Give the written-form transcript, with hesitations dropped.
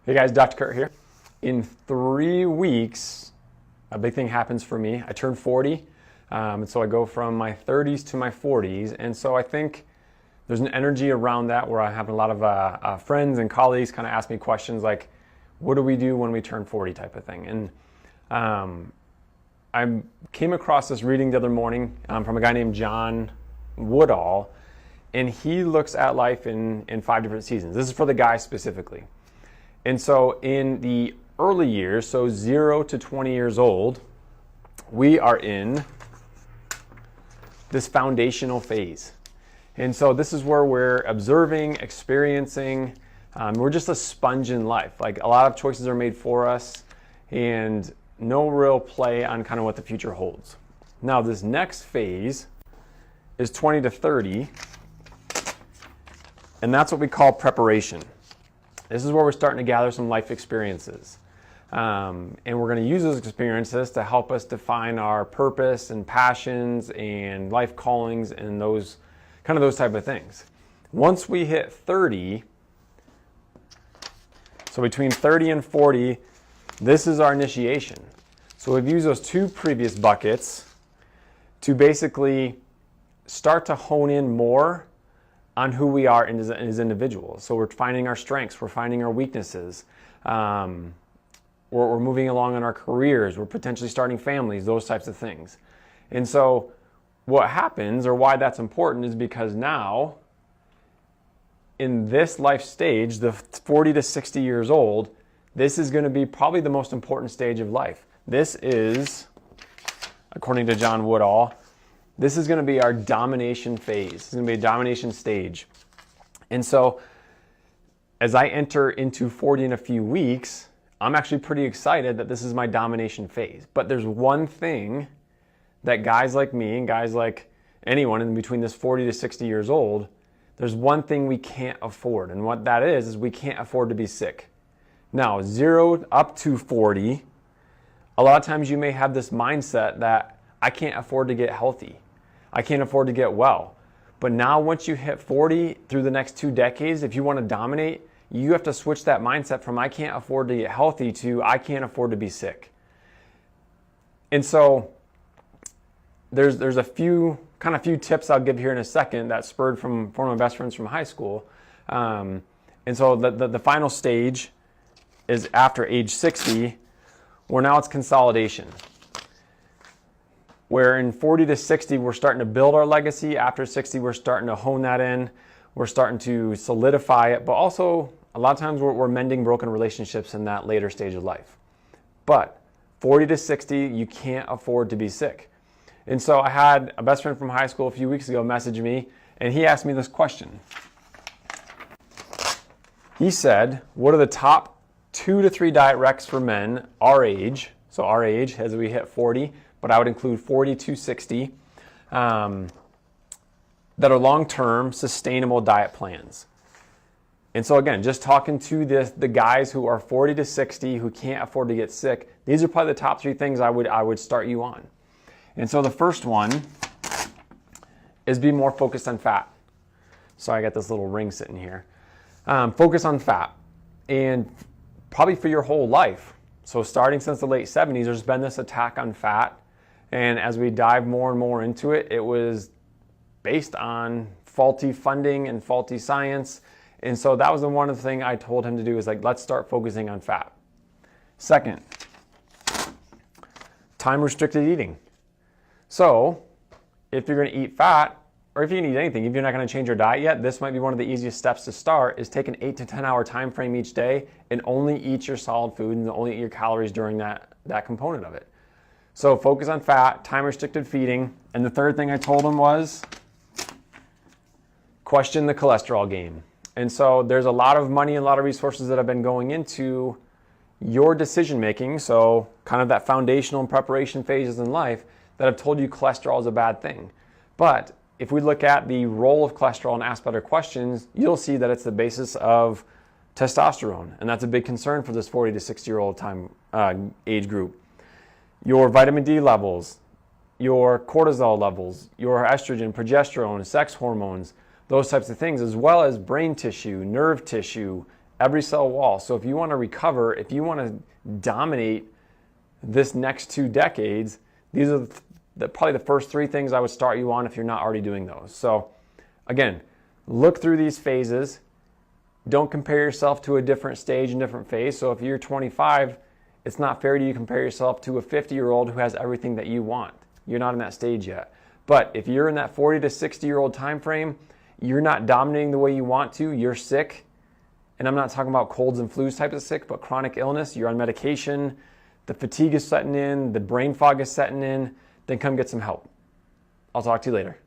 Hey guys, Dr. Kurt here. In 3 weeks, a big thing happens for me. I turn 40, and so I go from my 30s to my 40s, and so I think there's an energy around that where I have a lot of friends and colleagues kind of ask me questions like, what do we do when we turn 40 type of thing? And I came across this reading the other morning from a guy named John Woodall, and he looks at life in 5 different seasons. This is for the guys specifically. And so in the early years, so 0 to 20 years old, we are in this foundational phase. And so this is where we're observing, experiencing. We're just a sponge in life. Like a lot of choices are made for us and no real play on kind of what the future holds. Now this next phase is 20 to 30, and that's what we call preparation. This is where we're starting to gather some life experiences. And we're going to use those experiences to help us define our purpose and passions and life callings and those type of things. Once we hit 30, so between 30 and 40, this is our initiation. So we've used those 2 previous buckets to basically start to hone in more on who we are as individuals. So we're finding our strengths, we're finding our weaknesses, we're moving along in our careers, we're potentially starting families, those types of things. And so what happens, or why that's important, is because now in this life stage, the 40 to 60 years old, this is going to be probably the most important stage of life. This is, according to John Woodall, this is going to be our domination phase. It's going to be a domination stage. And so as I enter into 40 in a few weeks, I'm actually pretty excited that this is my domination phase. But there's one thing that guys like me and guys like anyone in between this 40 to 60 years old, there's one thing we can't afford. And what that is we can't afford to be sick. Now, 0 up to 40, a lot of times you may have this mindset that I can't afford to get healthy. I can't afford to get well. But now once you hit 40 through the next 2 decades, if you want to dominate, you have to switch that mindset from I can't afford to get healthy to I can't afford to be sick. And so there's a few tips I'll give here in a second that spurred from one of my best friends from high school. And so the final stage is after age 60, where now it's consolidation. Where in 40 to 60, we're starting to build our legacy. After 60, we're starting to hone that in. We're starting to solidify it. But also, a lot of times we're mending broken relationships in that later stage of life. But 40 to 60, you can't afford to be sick. And so I had a best friend from high school a few weeks ago message me, and he asked me this question. He said, what are the top 2 to 3 diet recs for men our age, so our age as we hit 40, but I would include 40 to 60, that are long-term, sustainable diet plans. And so again, just talking to the guys who are 40 to 60 who can't afford to get sick, these are probably the top 3 things I would start you on. And so the first one is be more focused on fat. So I got this little ring sitting here. Focus on fat, and probably for your whole life. So starting since the late 70s, there's been this attack on fat. And as we dive more and more into it, it was based on faulty funding and faulty science. And so that was one of the things I told him to do is like, let's start focusing on fat. Second, time restricted eating. So if you're going to eat fat, or if you can eat anything, if you're not going to change your diet yet, this might be one of the easiest steps to start, is take an 8 to 10 hour time frame each day and only eat your solid food and only eat your calories during that component of it. So focus on fat, time restricted feeding. And the third thing I told him was question the cholesterol game. And so there's a lot of money and a lot of resources that have been going into your decision making, so kind of that foundational and preparation phases in life, that have told you cholesterol is a bad thing. But if we look at the role of cholesterol and ask better questions, you'll see that it's the basis of testosterone. And that's a big concern for this 40 to 60-year-old age group. Your vitamin D levels, your cortisol levels, your estrogen, progesterone, sex hormones, those types of things, as well as brain tissue, nerve tissue, every cell wall. So if you want to recover, if you want to dominate this next 2 decades, these are probably the first 3 things I would start you on if you're not already doing those. So again, look through these phases. Don't compare yourself to a different stage and different phase. So if you're 25, it's not fair to you to compare yourself to a 50-year-old who has everything that you want. You're not in that stage yet. But if you're in that 40 to 60-year-old time frame, you're not dominating the way you want to, you're sick. And I'm not talking about colds and flus type of sick, but chronic illness, you're on medication, the fatigue is setting in, the brain fog is setting in, then come get some help. I'll talk to you later.